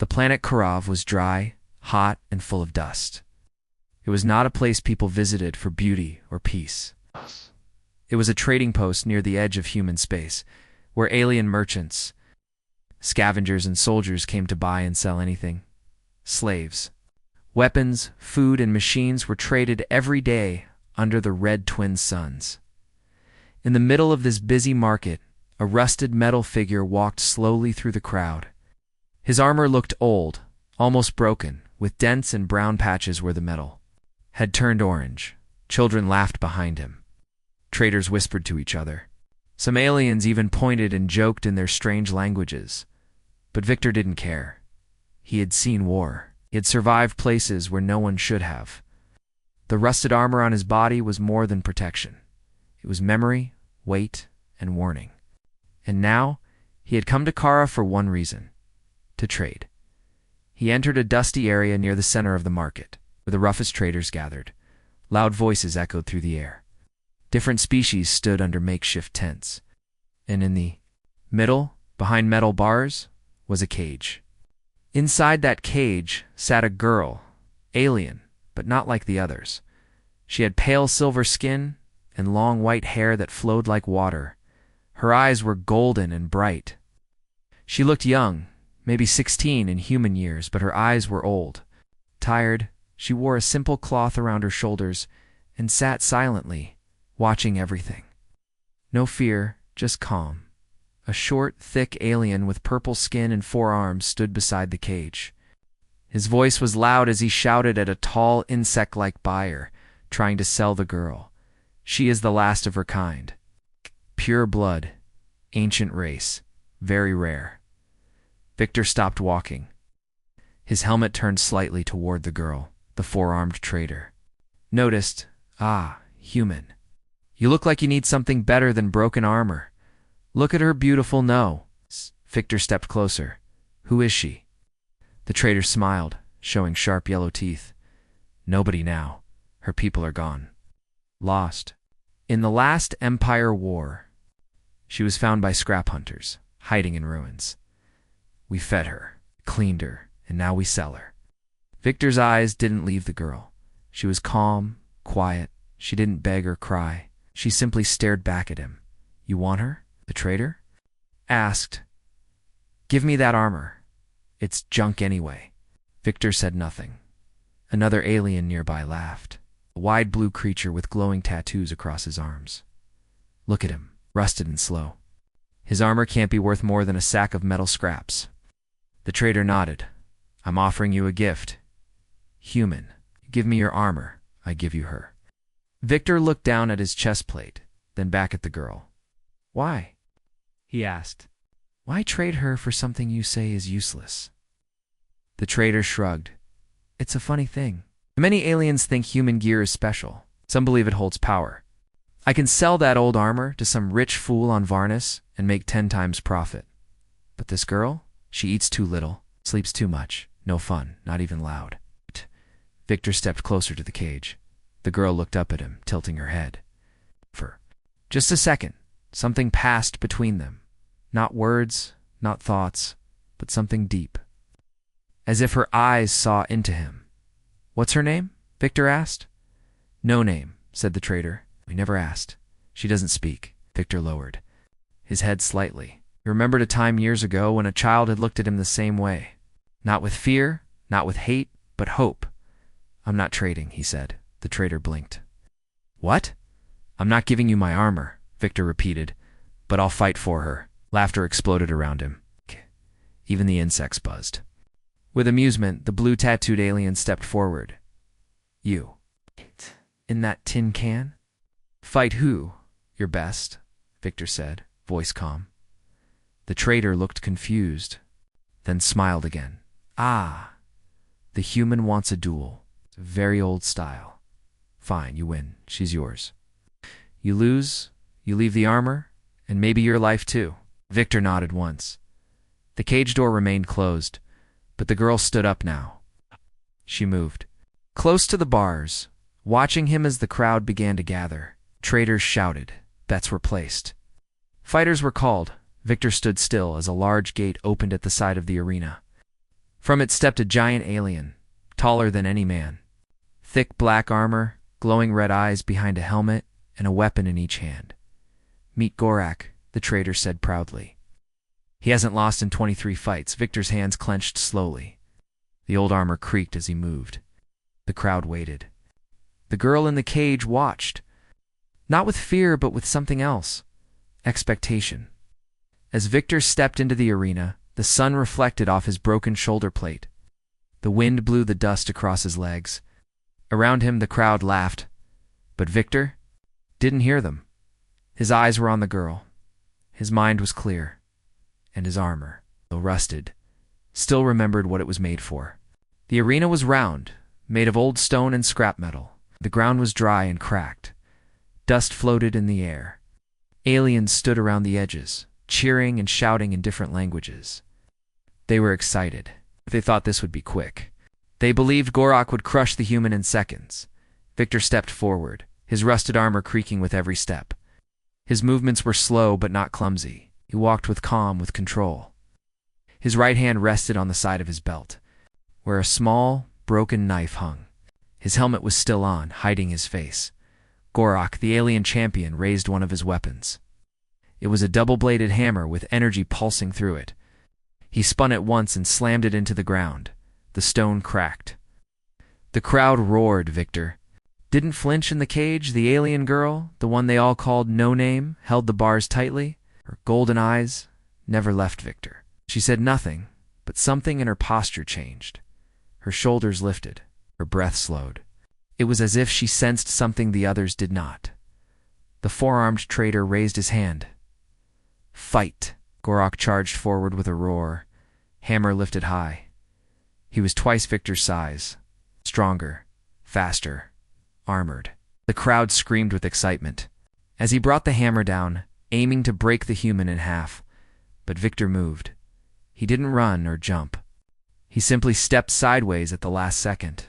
The planet Karav was dry, hot, and full of dust. It was not a place people visited for beauty or peace. It was a trading post near the edge of human space, where alien merchants, scavengers, and soldiers came to buy and sell anything. Slaves, weapons, food, and machines were traded every day under the red twin suns. In the middle of this busy market, a rusted metal figure walked slowly through the crowd. His armor looked old, almost broken, with dents and brown patches where the metal had turned orange. Children laughed behind him. Traders whispered to each other. Some aliens even pointed and joked in their strange languages. But Victor didn't care. He had seen war. He had survived places where no one should have. The rusted armor on his body was more than protection. It was memory, weight, and warning. And now, he had come to Kara for one reason: to trade. He entered a dusty area near the center of the market, where the roughest traders gathered. Loud voices echoed through the air. Different species stood under makeshift tents. And in the middle, behind metal bars, was a cage. Inside that cage sat a girl, alien, but not like the others. She had pale silver skin and long white hair that flowed like water. Her eyes were golden and bright. She looked young, maybe 16 in human years, but her eyes were old. Tired, she wore a simple cloth around her shoulders and sat silently, watching everything. No fear, just calm. A short, thick alien with purple skin and 4 arms stood beside the cage. His voice was loud as he shouted at a tall, insect-like buyer, trying to sell the girl. She is the last of her kind. Pure blood, ancient race, very rare. Victor stopped walking. His helmet turned slightly toward the girl, the 4-armed trader. Noticed, human. You look like you need something better than broken armor. Look at her beautiful nose. Victor stepped closer. Who is she? The trader smiled, showing sharp yellow teeth. Nobody now. Her people are gone. Lost. In the last Empire War, she was found by scrap hunters, hiding in ruins. We fed her, cleaned her, and now we sell her. Victor's eyes didn't leave the girl. She was calm, quiet. She didn't beg or cry. She simply stared back at him. You want her? The trader asked. Give me that armor. It's junk anyway. Victor said nothing. Another alien nearby laughed. A wide blue creature with glowing tattoos across his arms. Look at him, rusted and slow. His armor can't be worth more than a sack of metal scraps. The trader nodded. I'm offering you a gift. Human, give me your armor. I give you her. Victor looked down at his chest plate, then back at the girl. Why? He asked. Why trade her for something you say is useless? The trader shrugged. It's a funny thing. Many aliens think human gear is special. Some believe it holds power. I can sell that old armor to some rich fool on Varnus and make 10 times profit. But this girl, she eats too little, sleeps too much, no fun, not even loud. Victor stepped closer to the cage. The girl looked up at him, tilting her head. For just a second, something passed between them. Not words, not thoughts, but something deep. As if her eyes saw into him. What's her name? Victor asked. No name, said the trader. We never asked. She doesn't speak. Victor lowered his head slightly. He remembered a time years ago when a child had looked at him the same way. Not with fear, not with hate, but hope. I'm not trading, he said. The trader blinked. What? I'm not giving you my armor, Victor repeated, but I'll fight for her. Laughter exploded around him. Even the insects buzzed. With amusement, the blue-tattooed alien stepped forward. You. In that tin can? Fight who? Your best, Victor said, voice calm. The trader looked confused, then smiled again. Ah, the human wants a duel. It's a very old style. Fine, you win. She's yours. You lose, you leave the armor, and maybe your life too. Victor nodded once. The cage door remained closed, but the girl stood up now. She moved. Close to the bars, watching him as the crowd began to gather. Traders shouted. Bets were placed. Fighters were called. Victor stood still as a large gate opened at the side of the arena. From it stepped a giant alien, taller than any man. Thick black armor, glowing red eyes behind a helmet, and a weapon in each hand. "Meet Gorak," the traitor said proudly. "He hasn't lost in 23 fights." Victor's hands clenched slowly. The old armor creaked as he moved. The crowd waited. The girl in the cage watched. Not with fear, but with something else. Expectation. As Victor stepped into the arena, the sun reflected off his broken shoulder plate. The wind blew the dust across his legs. Around him, the crowd laughed. But Victor didn't hear them. His eyes were on the girl. His mind was clear. And his armor, though rusted, still remembered what it was made for. The arena was round, made of old stone and scrap metal. The ground was dry and cracked. Dust floated in the air. Aliens stood around the edges, cheering and shouting in different languages. They were excited. They thought this would be quick. They believed Gorak would crush the human in seconds. Victor stepped forward, his rusted armor creaking with every step. His movements were slow but not clumsy. He walked with calm, with control. His right hand rested on the side of his belt, where a small, broken knife hung. His helmet was still on, hiding his face. Gorak, the alien champion, raised one of his weapons. It was a double-bladed hammer with energy pulsing through it. He spun it once and slammed it into the ground. The stone cracked. The crowd roared. Victor didn't flinch in the cage. The alien girl, the one they all called No Name, held the bars tightly. Her golden eyes never left Victor. She said nothing, but something in her posture changed. Her shoulders lifted. Her breath slowed. It was as if she sensed something the others did not. The four-armed traitor raised his hand. "Fight!" Gorak charged forward with a roar, hammer lifted high. He was twice Victor's size, stronger, faster, armored. The crowd screamed with excitement. As he brought the hammer down, aiming to break the human in half, but Victor moved. He didn't run or jump. He simply stepped sideways at the last second.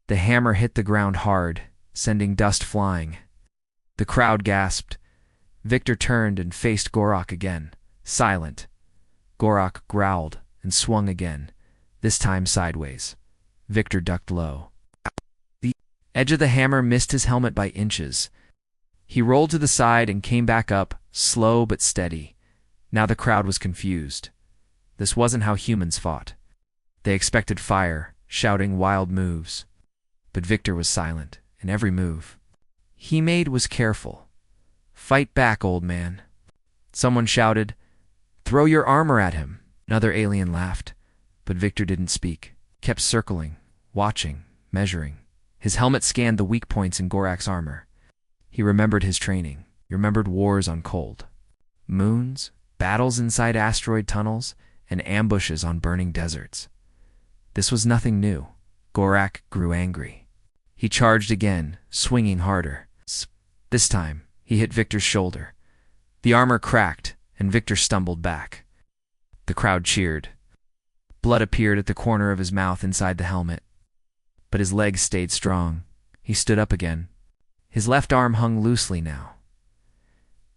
The hammer hit the ground hard, sending dust flying. The crowd gasped. Victor turned and faced Gorak again, silent. Gorak growled and swung again, this time sideways. Victor ducked low. The edge of the hammer missed his helmet by inches. He rolled to the side and came back up, slow but steady. Now the crowd was confused. This wasn't how humans fought. They expected fire, shouting wild moves. But Victor was silent, and every move he made was careful. "Fight back, old man." Someone shouted, "Throw your armor at him." Another alien laughed, but Victor didn't speak, kept circling, watching, measuring. His helmet scanned the weak points in Gorak's armor. He remembered his training. He remembered wars on cold moons, battles inside asteroid tunnels, and ambushes on burning deserts. This was nothing new. Gorak grew angry. He charged again, swinging harder. This time, he hit Victor's shoulder. The armor cracked, and Victor stumbled back. The crowd cheered. Blood appeared at the corner of his mouth inside the helmet. But his legs stayed strong. He stood up again. His left arm hung loosely now.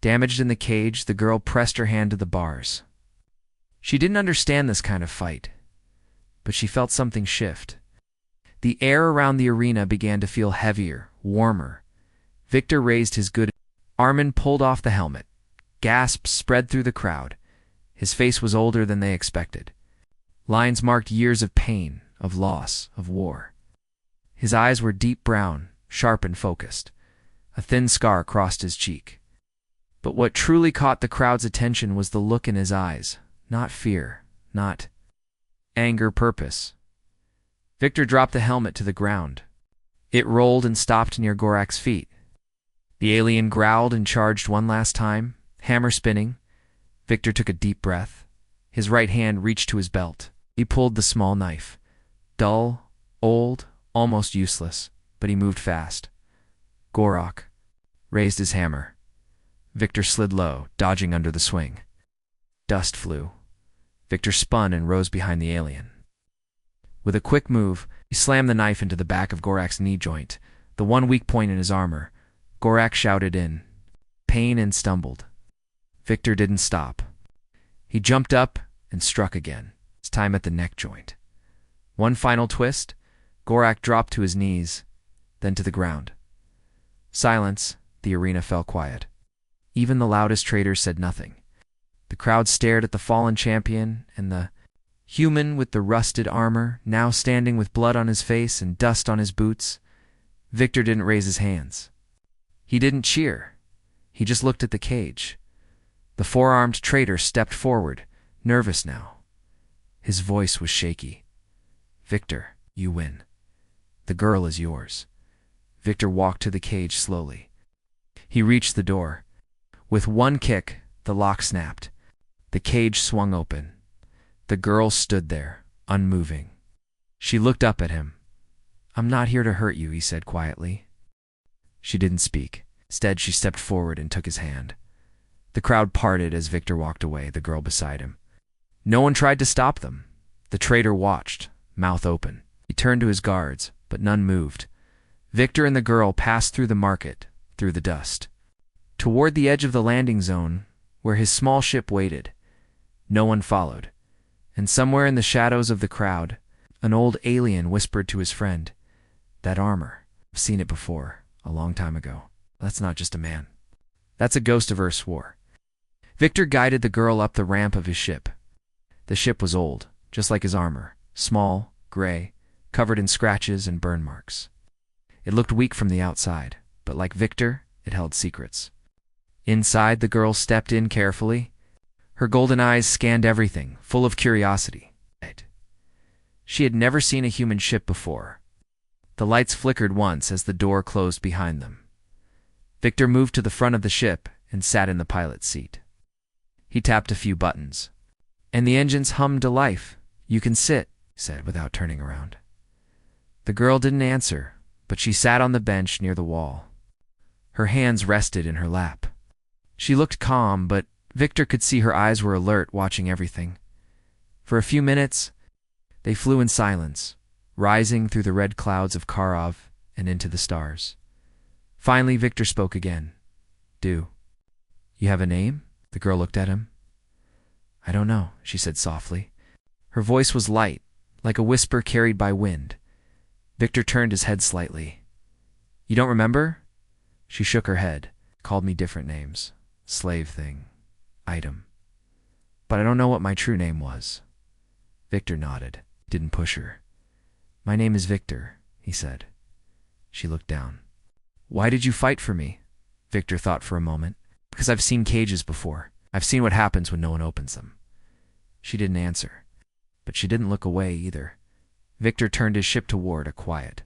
Damaged in the cage, the girl pressed her hand to the bars. She didn't understand this kind of fight, but she felt something shift. The air around the arena began to feel heavier, warmer. Victor raised his good arm and pulled off the helmet. Gasps spread through the crowd. His face was older than they expected. Lines marked years of pain, of loss, of war. His eyes were deep brown, sharp and focused. A thin scar crossed his cheek. But what truly caught the crowd's attention was the look in his eyes. Not fear, not anger, purpose. Victor dropped the helmet to the ground. It rolled and stopped near Gorak's feet. The alien growled and charged one last time, hammer spinning. Victor took a deep breath. His right hand reached to his belt. He pulled the small knife. Dull, old, almost useless, but he moved fast. Gorak raised his hammer. Victor slid low, dodging under the swing. Dust flew. Victor spun and rose behind the alien. With a quick move, he slammed the knife into the back of Gorak's knee joint, the one weak point in his armor. Gorak shouted in pain and stumbled. Victor didn't stop. He jumped up and struck again, this time at the neck joint. One final twist, Gorak dropped to his knees, then to the ground. Silence, the arena fell quiet. Even the loudest traders said nothing. The crowd stared at the fallen champion, and the human with the rusted armor, now standing with blood on his face and dust on his boots. Victor didn't raise his hands. He didn't cheer. He just looked at the cage. The four-armed trader stepped forward, nervous now. His voice was shaky. "Victor, you win. The girl is yours." Victor walked to the cage slowly. He reached the door. With one kick, the lock snapped. The cage swung open. The girl stood there, unmoving. She looked up at him. "I'm not here to hurt you," he said quietly. She didn't speak. Instead, she stepped forward and took his hand. The crowd parted as Victor walked away, the girl beside him. No one tried to stop them. The trader watched, mouth open. He turned to his guards, but none moved. Victor and the girl passed through the market, through the dust. Toward the edge of the landing zone, where his small ship waited. No one followed. And somewhere in the shadows of the crowd, an old alien whispered to his friend, "That armor. I've seen it before, a long time ago. That's not just a man. That's a ghost of Earth's war." Victor guided the girl up the ramp of his ship. The ship was old, just like his armor, small, gray, covered in scratches and burn marks. It looked weak from the outside, but like Victor, it held secrets. Inside, the girl stepped in carefully. Her golden eyes scanned everything, full of curiosity. She had never seen a human ship before. The lights flickered once as the door closed behind them. Victor moved to the front of the ship and sat in the pilot's seat. He tapped a few buttons. And the engines hummed to life. "You can sit," he said without turning around. The girl didn't answer, but she sat on the bench near the wall. Her hands rested in her lap. She looked calm, but Victor could see her eyes were alert, watching everything. For a few minutes, they flew in silence, rising through the red clouds of Karov and into the stars. Finally, Victor spoke again. "Do you have a name?" The girl looked at him. "I don't know," she said softly. Her voice was light, like a whisper carried by wind. Victor turned his head slightly. "You don't remember?" She shook her head. "Called me different names. Slave thing. Item. But I don't know what my true name was." Victor nodded, didn't push her. "My name is Victor," he said. She looked down. "Why did you fight for me?" Victor thought for a moment. "Because I've seen cages before. I've seen what happens when no one opens them." She didn't answer, but she didn't look away either. Victor turned his ship toward a quiet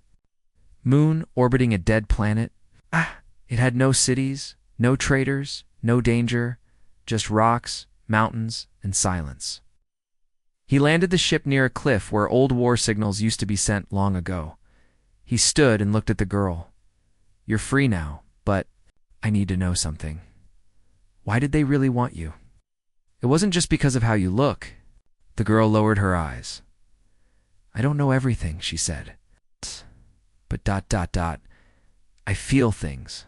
moon orbiting a dead planet. It had no cities, no traders, no danger, just rocks, mountains, and silence. He landed the ship near a cliff where old war signals used to be sent long ago. He stood and looked at the girl. "You're free now, but I need to know something. Why did they really want you?" "It wasn't just because of how you look." The girl lowered her eyes. "I don't know everything," she said. But ... I feel things.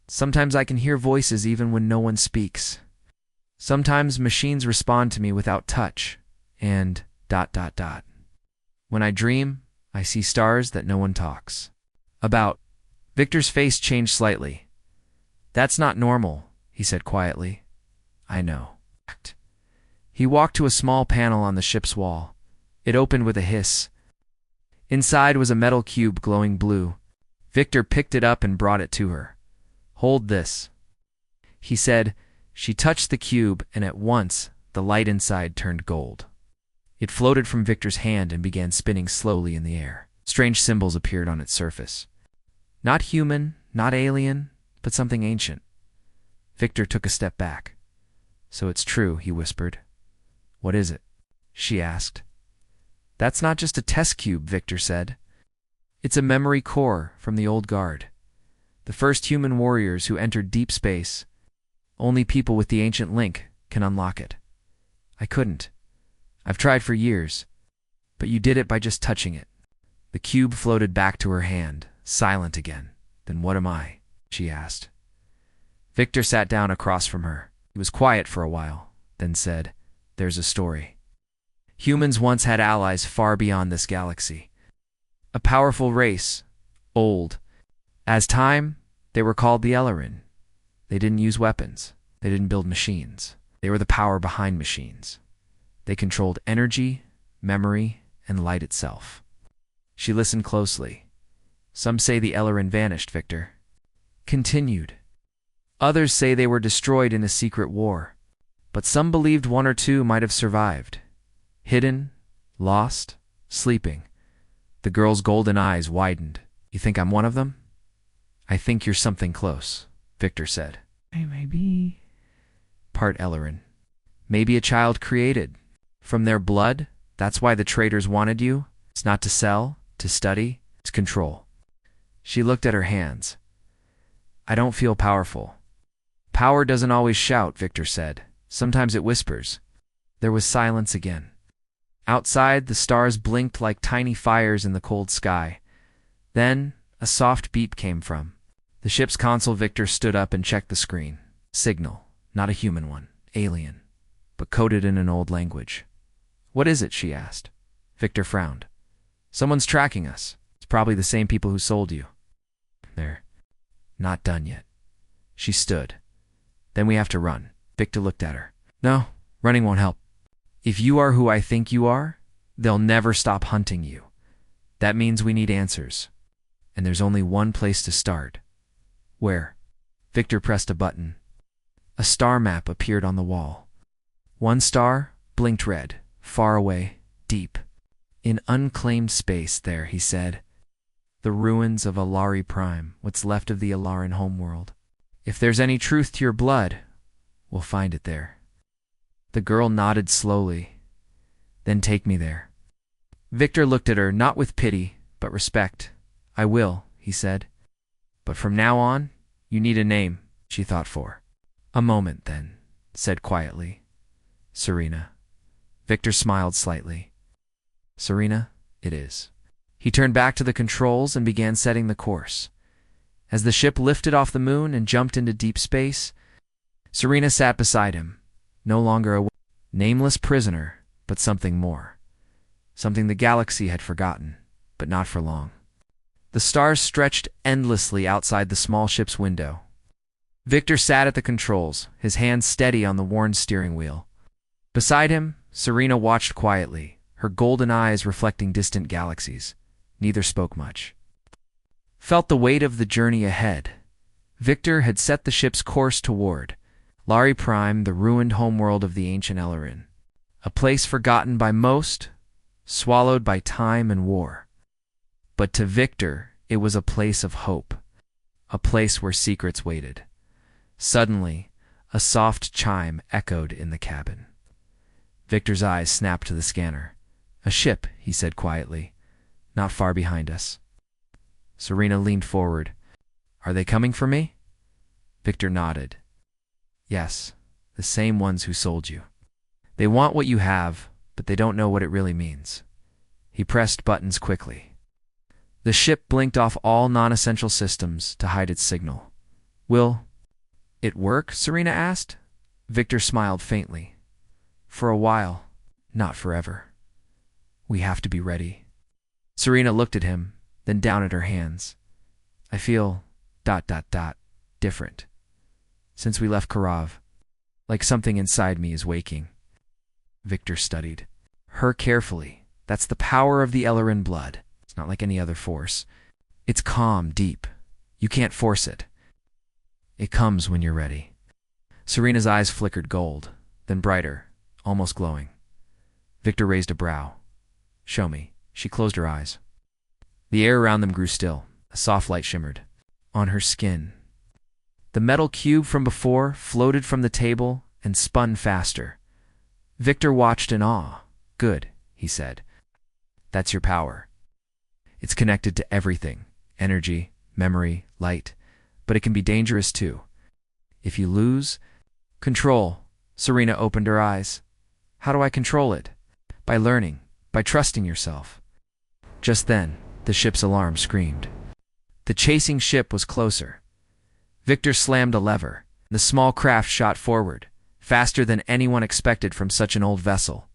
Sometimes I can hear voices even when no one speaks. Sometimes machines respond to me without touch. And ... When I dream, I see stars that no one talks about." Victor's face changed slightly. "That's not normal," he said quietly. "I know." He walked to a small panel on the ship's wall. It opened with a hiss. Inside was a metal cube glowing blue. Victor picked it up and brought it to her. "Hold this," he said. She touched the cube, and at once the light inside turned gold. It floated from Victor's hand and began spinning slowly in the air. Strange symbols appeared on its surface. Not human, not alien, but something ancient. Victor took a step back. "So it's true," he whispered. "What is it?" she asked. "That's not just a test cube," Victor said. "It's a memory core from the old guard. The first human warriors who entered deep space. Only people with the ancient link can unlock it. I couldn't. I've tried for years, but you did it by just touching it." The cube floated back to her hand, silent again. "Then what am I?" she asked. Victor sat down across from her. He was quiet for a while, then said, "There's a story." Humans once had allies far beyond this galaxy. A powerful race, old. As time, they were called the Ellerin. They didn't use weapons. They didn't build machines. They were the power behind machines. They controlled energy, memory, and light itself. She listened closely. Some say the Ellerin vanished, Victor. Continued. Others say they were destroyed in a secret war. But some believed one or two might have survived. Hidden, lost, sleeping. The girl's golden eyes widened. You think I'm one of them? I think you're something close, Victor said. I may be. Part Ellerin. Maybe a child created. From their blood, that's why the traders wanted you. It's not to sell, to study, it's control. She looked at her hands. I don't feel powerful. Power doesn't always shout, Victor said. Sometimes it whispers. There was silence again. Outside, the stars blinked like tiny fires in the cold sky. Then, a soft beep came from the ship's console. Victor stood up and checked the screen. Signal, not a human one, alien, but coded in an old language. What is it? She asked. Victor frowned. Someone's tracking us. It's probably the same people who sold you. They're not done yet. She stood. Then we have to run. Victor looked at her. No, running won't help. If you are who I think you are, they'll never stop hunting you. That means we need answers. And there's only one place to start. Where? Victor pressed a button. A star map appeared on the wall. One star blinked red, far away, deep. In unclaimed space there, he said. The ruins of Alari Prime, what's left of the Alaran homeworld. If there's any truth to your blood, we'll find it there. The girl nodded slowly. Then take me there. Victor looked at her, not with pity, but respect. I will, he said. But from now on, you need a name, she thought for. A moment, then, said quietly. Serena. Victor smiled slightly. Serena, it is. He turned back to the controls and began setting the course. As the ship lifted off the moon and jumped into deep space, Serena sat beside him, no longer a nameless prisoner, but something more. Something the galaxy had forgotten, but not for long. The stars stretched endlessly outside the small ship's window. Victor sat at the controls, his hands steady on the worn steering wheel. Beside him, Serena watched quietly, her golden eyes reflecting distant galaxies. Neither spoke much. Felt the weight of the journey ahead. Victor had set the ship's course toward Lari Prime, the ruined homeworld of the ancient Ellerin. A place forgotten by most, swallowed by time and war. But to Victor, it was a place of hope, a place where secrets waited. Suddenly, a soft chime echoed in the cabin. Victor's eyes snapped to the scanner. A ship, he said quietly, not far behind us. Serena leaned forward. Are they coming for me? Victor nodded. Yes, the same ones who sold you. They want what you have, but they don't know what it really means. He pressed buttons quickly. The ship blinked off all non-essential systems to hide its signal. Will it work? Serena asked. Victor smiled faintly. For a while, not forever. We have to be ready. Serena looked at him, then down at her hands. I feel ... different. Since we left Karav, like something inside me is waking. Victor studied her carefully. That's the power of the Ellerin blood. It's not like any other force. It's calm, deep. You can't force it. It comes when you're ready. Serena's eyes flickered gold, then brighter, almost glowing. Victor raised a brow. Show me. She closed her eyes. The air around them grew still. A soft light shimmered on her skin. The metal cube from before floated from the table and spun faster. Victor watched in awe. Good, he said. That's your power. It's connected to everything. Energy, memory, light. But it can be dangerous too. If you lose control. Serena opened her eyes. How do I control it? By learning, by trusting yourself. Just then, the ship's alarm screamed. The chasing ship was closer. Victor slammed a lever. The small craft shot forward, faster than anyone expected from such an old vessel.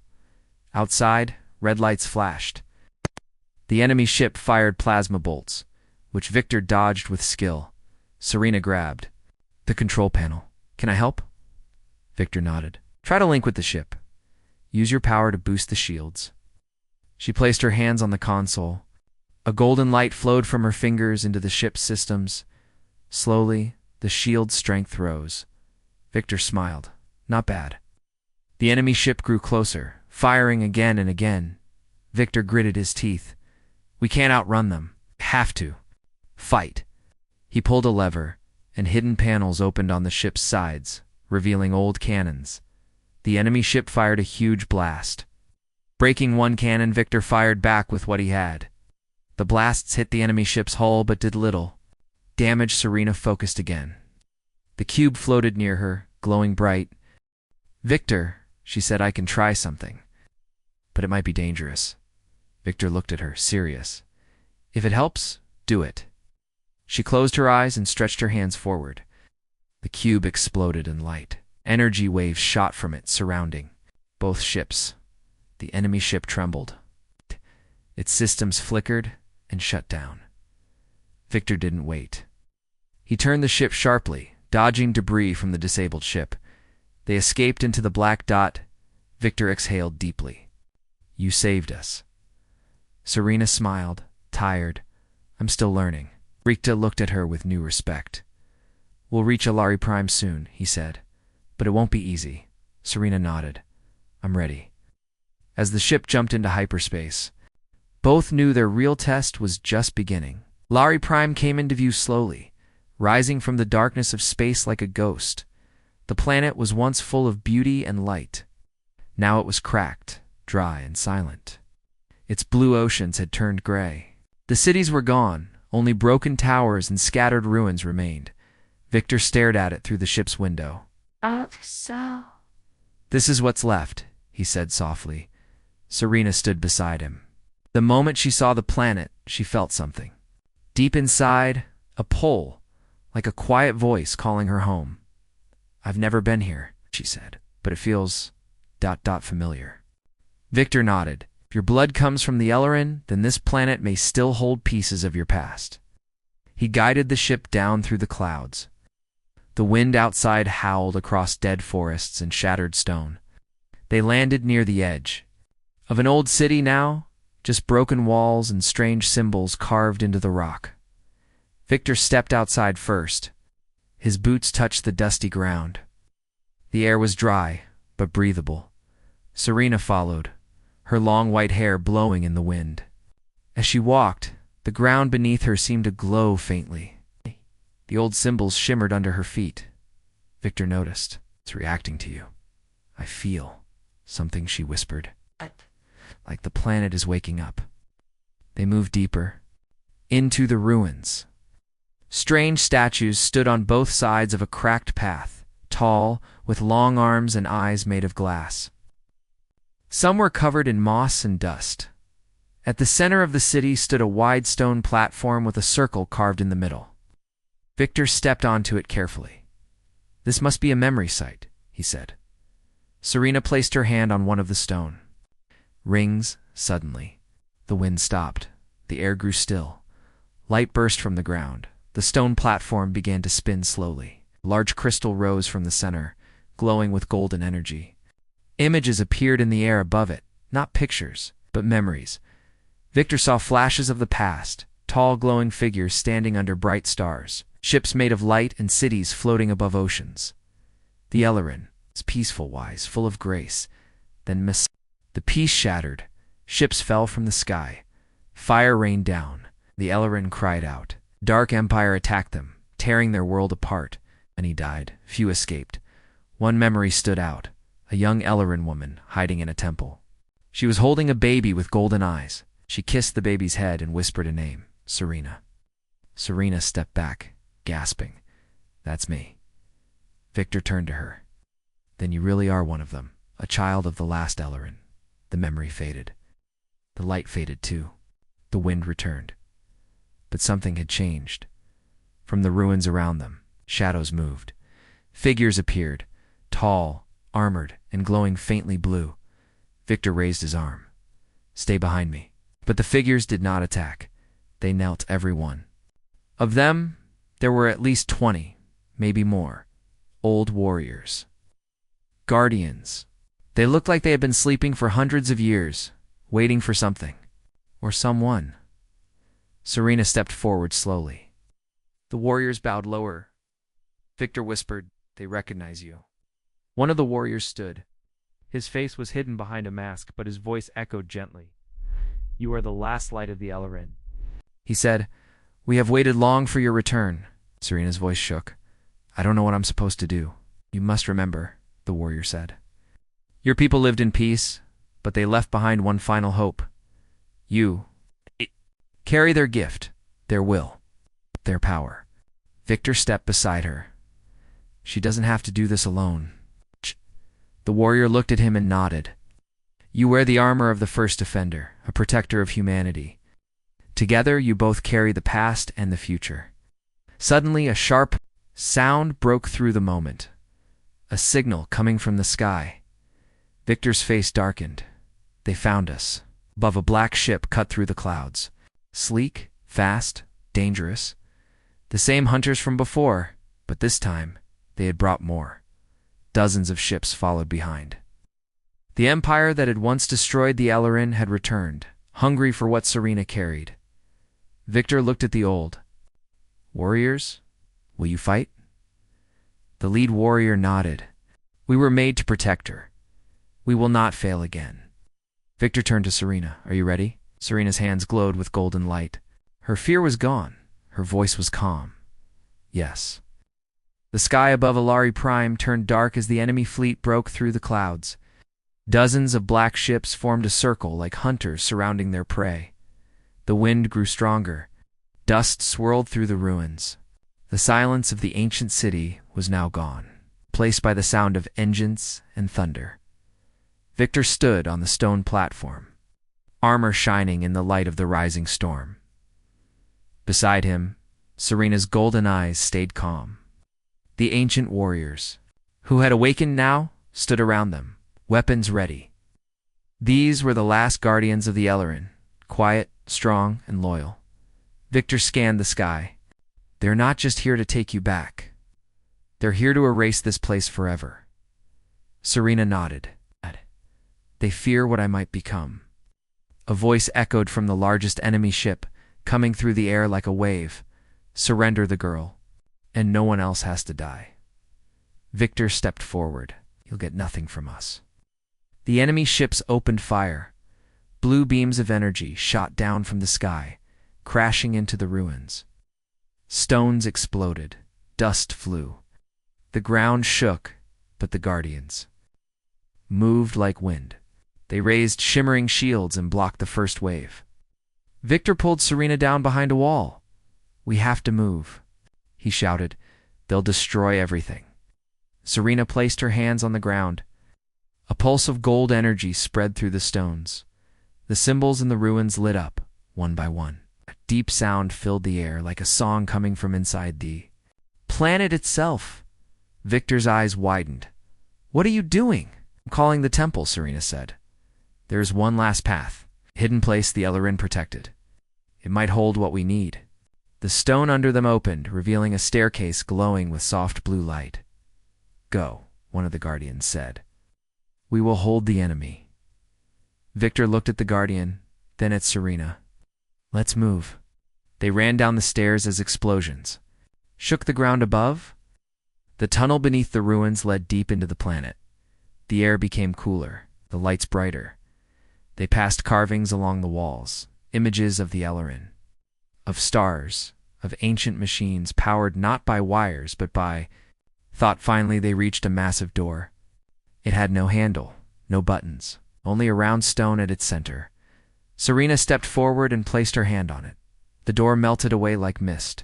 Outside, red lights flashed. The enemy ship fired plasma bolts, which Victor dodged with skill. Serena grabbed the control panel. "Can I help?" Victor nodded. "Try to link with the ship. Use your power to boost the shields." She placed her hands on the console. A golden light flowed from her fingers into the ship's systems. Slowly, the shield's strength rose. Victor smiled. Not bad. The enemy ship grew closer, firing again and again. Victor gritted his teeth. "We can't outrun them. Have to. Fight." He pulled a lever, and hidden panels opened on the ship's sides, revealing old cannons. The enemy ship fired a huge blast. Breaking one cannon, Victor fired back with what he had. The blasts hit the enemy ship's hull but did little. Damaged, Serena focused again. The cube floated near her, glowing bright. "Victor," she said, "I can try something. But it might be dangerous." Victor looked at her, serious. "If it helps, do it." She closed her eyes and stretched her hands forward. The cube exploded in light. Energy waves shot from it, surrounding both ships. The enemy ship trembled. Its systems flickered and shut down. Victor didn't wait. He turned the ship sharply, dodging debris from the disabled ship. They escaped into the black dot. Victor exhaled deeply. "You saved us." Serena smiled, tired. "I'm still learning." Rikta looked at her with new respect. "We'll reach Alari Prime soon," he said. "But it won't be easy." Serena nodded. "I'm ready." As the ship jumped into hyperspace, both knew their real test was just beginning. Lari Prime came into view slowly, rising from the darkness of space like a ghost. The planet was once full of beauty and light. Now it was cracked, dry, and silent. Its blue oceans had turned gray. The cities were gone. Only broken towers and scattered ruins remained. Victor stared at it through the ship's window. So. "This is what's left," he said softly. Serena stood beside him. The moment she saw the planet, she felt something. Deep inside, a pull, like a quiet voice calling her home. "I've never been here," she said, "but it feels ... familiar." Victor nodded. "If your blood comes from the Ellerin, then this planet may still hold pieces of your past." He guided the ship down through the clouds. The wind outside howled across dead forests and shattered stone. They landed near the edge of an old city now, just broken walls and strange symbols carved into the rock. Victor stepped outside first. His boots touched the dusty ground. The air was dry, but breathable. Serena followed, her long white hair blowing in the wind. As she walked, the ground beneath her seemed to glow faintly. The old symbols shimmered under her feet. Victor noticed. "It's reacting to you. I feel something," she whispered. "Like the planet is waking up." They moved deeper, into the ruins. Strange statues stood on both sides of a cracked path, tall, with long arms and eyes made of glass. Some were covered in moss and dust. At the center of the city stood a wide stone platform with a circle carved in the middle. Victor stepped onto it carefully. "This must be a memory site," he said. Serena placed her hand on one of the stone. Rings, suddenly. The wind stopped. The air grew still. Light burst from the ground. The stone platform began to spin slowly. A large crystal rose from the center, glowing with golden energy. Images appeared in the air above it, not pictures, but memories. Victor saw flashes of the past, tall glowing figures standing under bright stars, ships made of light and cities floating above oceans. The Ellerin was peaceful, wise, full of grace. Then the peace shattered. Ships fell from the sky. Fire rained down. The Ellerin cried out. Dark Empire attacked them, tearing their world apart. Many died. Few escaped. One memory stood out. A young Ellerin woman hiding in a temple. She was holding a baby with golden eyes. She kissed the baby's head and whispered a name, Serena. Serena stepped back, gasping. "That's me." Victor turned to her. "Then you really are one of them, a child of the last Ellerin." The memory faded. The light faded too. The wind returned. But something had changed. From the ruins around them, shadows moved. Figures appeared, tall, armored, and glowing faintly blue. Victor raised his arm. Stay behind me. But the figures did not attack. They knelt, every one. Of them, there were at least 20, maybe more. Old warriors. Guardians. They looked like they had been sleeping for hundreds of years, waiting for something. Or someone. Serena stepped forward slowly. The warriors bowed lower. Victor whispered, "They recognize you." One of the warriors stood. His face was hidden behind a mask, but his voice echoed gently. "You are the last light of the Ellerin." He said, "We have waited long for your return." Serena's voice shook. "I don't know what I'm supposed to do." "You must remember," the warrior said. "Your people lived in peace, but they left behind one final hope. You. Carry their gift, their will, their power." Victor stepped beside her. "She doesn't have to do this alone." The warrior looked at him and nodded. "You wear the armor of the first defender, a protector of humanity. Together you both carry the past and the future." Suddenly a sharp sound broke through the moment. A signal coming from the sky. Victor's face darkened. They found us. Above, a black ship cut through the clouds. Sleek, fast, dangerous. The same hunters from before, but this time they had brought more. Dozens of ships followed behind. The empire that had once destroyed the Ellerin had returned, hungry for what Serena carried. Victor looked at the old. "Warriors, will you fight?" The lead warrior nodded. "We were made to protect her. We will not fail again." Victor turned to Serena. "Are you ready?" Serena's hands glowed with golden light. Her fear was gone. Her voice was calm. "Yes." The sky above Alari Prime turned dark as the enemy fleet broke through the clouds. Dozens of black ships formed a circle like hunters surrounding their prey. The wind grew stronger. Dust swirled through the ruins. The silence of the ancient city was now gone, replaced by the sound of engines and thunder. Victor stood on the stone platform, armor shining in the light of the rising storm. Beside him, Serena's golden eyes stayed calm. The ancient warriors, who had awakened now, stood around them, weapons ready. These were the last guardians of the Ellerin, quiet, strong, and loyal. Victor scanned the sky. "They're not just here to take you back. They're here to erase this place forever." Serena nodded. "They fear what I might become." A voice echoed from the largest enemy ship, coming through the air like a wave. "Surrender the girl, and no one else has to die." Victor stepped forward. "You'll get nothing from us." The enemy ships opened fire. Blue beams of energy shot down from the sky, crashing into the ruins. Stones exploded. Dust flew. The ground shook, but the guardians moved like wind. They raised shimmering shields and blocked the first wave. Victor pulled Serena down behind a wall. "We have to move," he shouted. "They'll destroy everything." Serena placed her hands on the ground. A pulse of gold energy spread through the stones. The symbols in the ruins lit up, one by one. A deep sound filled the air, like a song coming from inside the planet itself. Victor's eyes widened. "What are you doing?" "I'm calling the temple," Serena said. "There is one last path, hidden place the Ellerin protected. It might hold what we need." The stone under them opened, revealing a staircase glowing with soft blue light. "Go," one of the guardians said. "We will hold the enemy." Victor looked at the guardian, then at Serena. "Let's move." They ran down the stairs as explosions shook the ground above. The tunnel beneath the ruins led deep into the planet. The air became cooler, the lights brighter. They passed carvings along the walls, images of the Ellerin, of stars, of ancient machines powered not by wires but by thought. Finally they reached a massive door. It had no handle, no buttons, only a round stone at its center. Serena stepped forward and placed her hand on it. The door melted away like mist.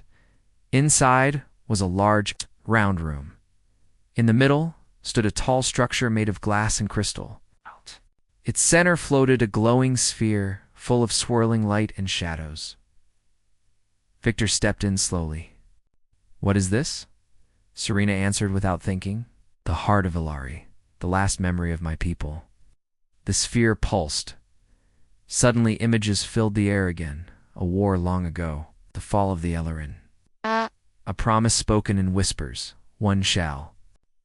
Inside was a large, round room. In the middle stood a tall structure made of glass and crystal. Its center floated a glowing sphere full of swirling light and shadows. Victor stepped in slowly. "What is this?" Serena answered without thinking. "The heart of Alari, the last memory of my people." The sphere pulsed. Suddenly images filled the air again. A war long ago. The fall of the Ellerin. A promise spoken in whispers. One shall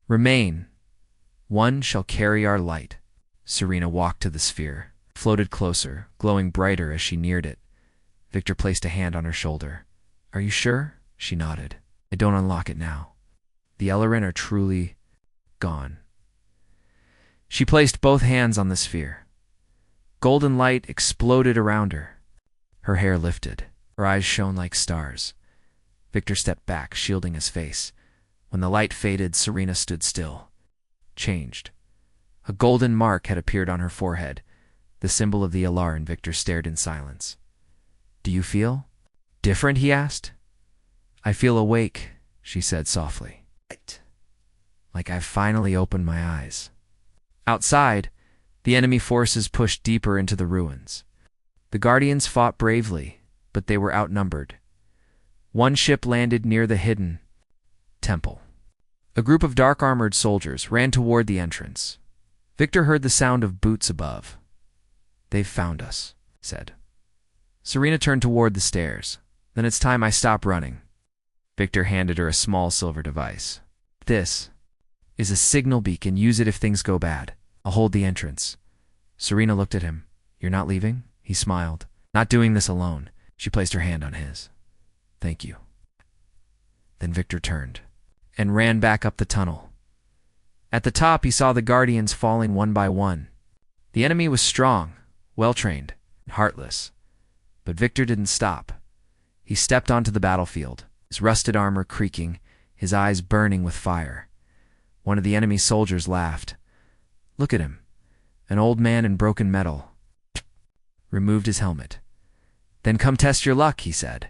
remain. One shall carry our light. Serena walked to the sphere, floated closer, glowing brighter as she neared it. Victor placed a hand on her shoulder. Are you sure? She nodded. I don't unlock it now. The Ellerin are truly gone. She placed both hands on the sphere. Golden light exploded around her. Her hair lifted. Her eyes shone like stars. Victor stepped back, shielding his face. When the light faded, Serena stood still. Changed. A golden mark had appeared on her forehead, the symbol of the Alar, and Victor stared in silence. Do you feel different? He asked. I feel awake, she said softly. Like I've finally opened my eyes. Outside, the enemy forces pushed deeper into the ruins. The Guardians fought bravely, but they were outnumbered. One ship landed near the hidden temple. A group of dark-armored soldiers ran toward the entrance. Victor heard the sound of boots above. They've found us, he said. Serena turned toward the stairs. Then it's time I stop running. Victor handed her a small silver device. This is a signal beacon. Use it if things go bad. I'll hold the entrance. Serena looked at him. You're not leaving? He smiled. Not doing this alone. She placed her hand on his. Thank you. Then Victor turned and ran back up the tunnel. At the top, he saw the Guardians falling one by one. The enemy was strong, well-trained, and heartless. But Victor didn't stop. He stepped onto the battlefield, his rusted armor creaking, his eyes burning with fire. One of the enemy soldiers laughed. Look at him, an old man in broken metal. Removed his helmet. Then come test your luck, he said.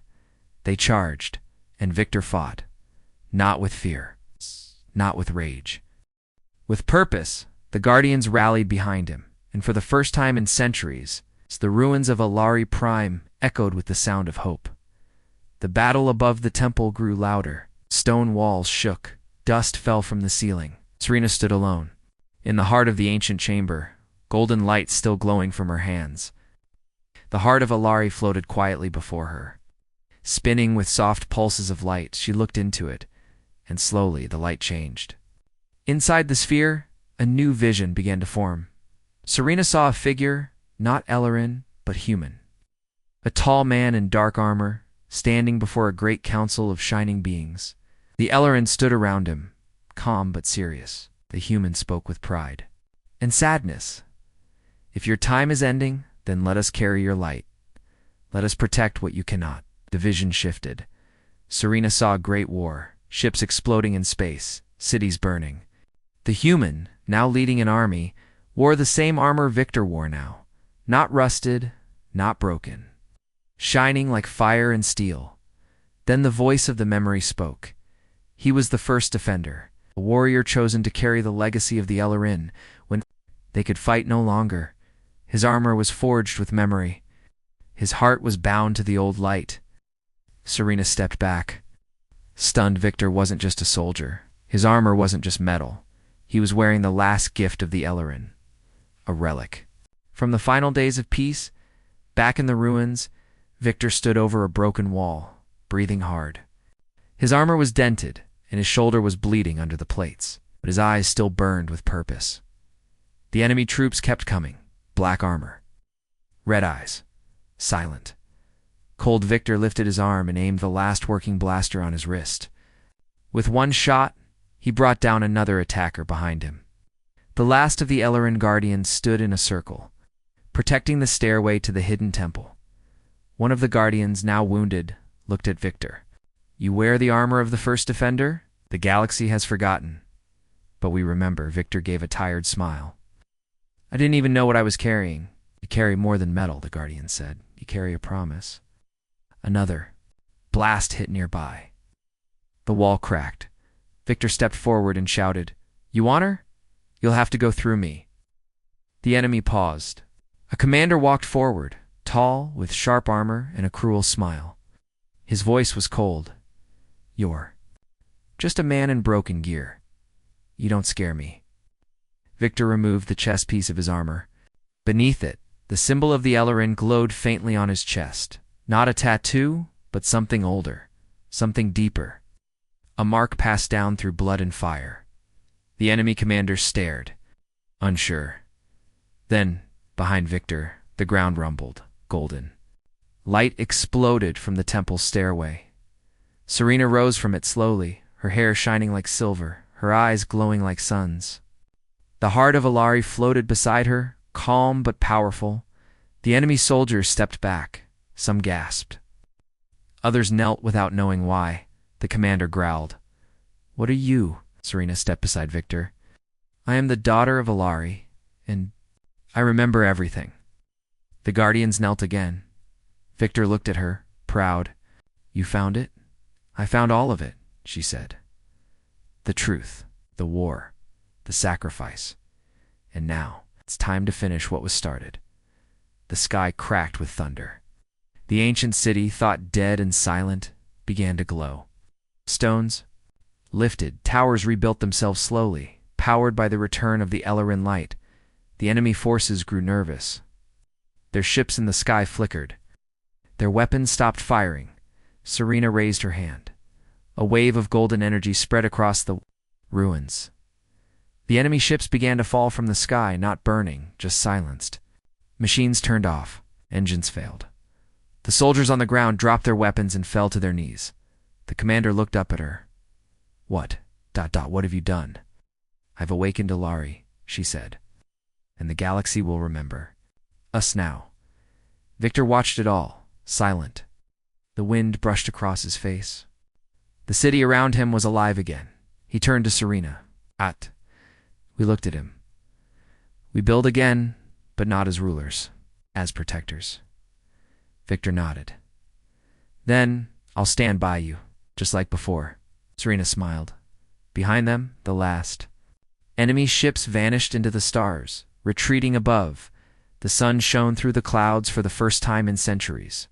They charged, and Victor fought. Not with fear, not with rage. With purpose, the Guardians rallied behind him, and for the first time in centuries, the ruins of Alari Prime echoed with the sound of hope. The battle above the temple grew louder. Stone walls shook. Dust fell from the ceiling. Serena stood alone. In the heart of the ancient chamber, golden light still glowing from her hands. The heart of Alari floated quietly before her. Spinning with soft pulses of light, she looked into it, and slowly the light changed. Inside the sphere, a new vision began to form. Serena saw a figure, not Ellerin, but human. A tall man in dark armor, standing before a great council of shining beings. The Ellerin stood around him, calm but serious. The human spoke with pride and sadness. If your time is ending, then let us carry your light. Let us protect what you cannot. The vision shifted. Serena saw a great war, ships exploding in space, cities burning. The human, now leading an army, wore the same armor Victor wore now. Not rusted, not broken. Shining like fire and steel. Then the voice of the memory spoke. He was the first defender, a warrior chosen to carry the legacy of the Ellerin when they could fight no longer. His armor was forged with memory. His heart was bound to the old light. Serena stepped back. Stunned, Victor wasn't just a soldier. His armor wasn't just metal. He was wearing the last gift of the Ellerin, a relic. From the final days of peace, back in the ruins, Victor stood over a broken wall, breathing hard. His armor was dented, and his shoulder was bleeding under the plates, but his eyes still burned with purpose. The enemy troops kept coming. Black armor. Red eyes. Silent. Cold Victor lifted his arm and aimed the last working blaster on his wrist. With one shot, he brought down another attacker behind him. The last of the Ellerin Guardians stood in a circle, protecting the stairway to the hidden temple. One of the Guardians, now wounded, looked at Victor. You wear the armor of the first defender? The galaxy has forgotten. But we remember. Victor gave a tired smile. I didn't even know what I was carrying. You carry more than metal, the Guardian said. You carry a promise. Another blast hit nearby. The wall cracked. Victor stepped forward and shouted, You want her? You'll have to go through me. The enemy paused. A commander walked forward, tall, with sharp armor and a cruel smile. His voice was cold. You're just a man in broken gear. You don't scare me. Victor removed the chest piece of his armor. Beneath it, the symbol of the Ellerin glowed faintly on his chest. Not a tattoo, but something older, something deeper. A mark passed down through blood and fire. The enemy commander stared, unsure. Then, behind Victor, the ground rumbled, golden. Light exploded from the temple's stairway. Serena rose from it slowly, her hair shining like silver, her eyes glowing like suns. The heart of Alari floated beside her, calm but powerful. The enemy soldiers stepped back. Some gasped. Others knelt without knowing why. The commander growled. "What are you?" Serena stepped beside Victor. "I am the daughter of Alari, and I remember everything." The guardians knelt again. Victor looked at her, proud. "You found it?" "I found all of it," she said. "The truth, the war, the sacrifice. And now, it's time to finish what was started." The sky cracked with thunder. The ancient city, thought dead and silent, began to glow. Stones lifted, towers rebuilt themselves slowly, powered by the return of the Ellerin light. The enemy forces grew nervous. Their ships in the sky flickered. Their weapons stopped firing. Serena raised her hand. A wave of golden energy spread across the ruins. The enemy ships began to fall from the sky, not burning, just silenced. Machines turned off. Engines failed. The soldiers on the ground dropped their weapons and fell to their knees. The commander looked up at her. What have you done?" "I've awakened Alari," she said. "And the galaxy will remember us now." Victor watched it all, silent. The wind brushed across his face. The city around him was alive again. He turned to Serena. We looked at him. "We build again, but not as rulers, as protectors." Victor nodded. "Then I'll stand by you, just like before." Serena smiled. Behind them, the last. Enemy ships vanished into the stars, retreating above. The sun shone through the clouds for the first time in centuries.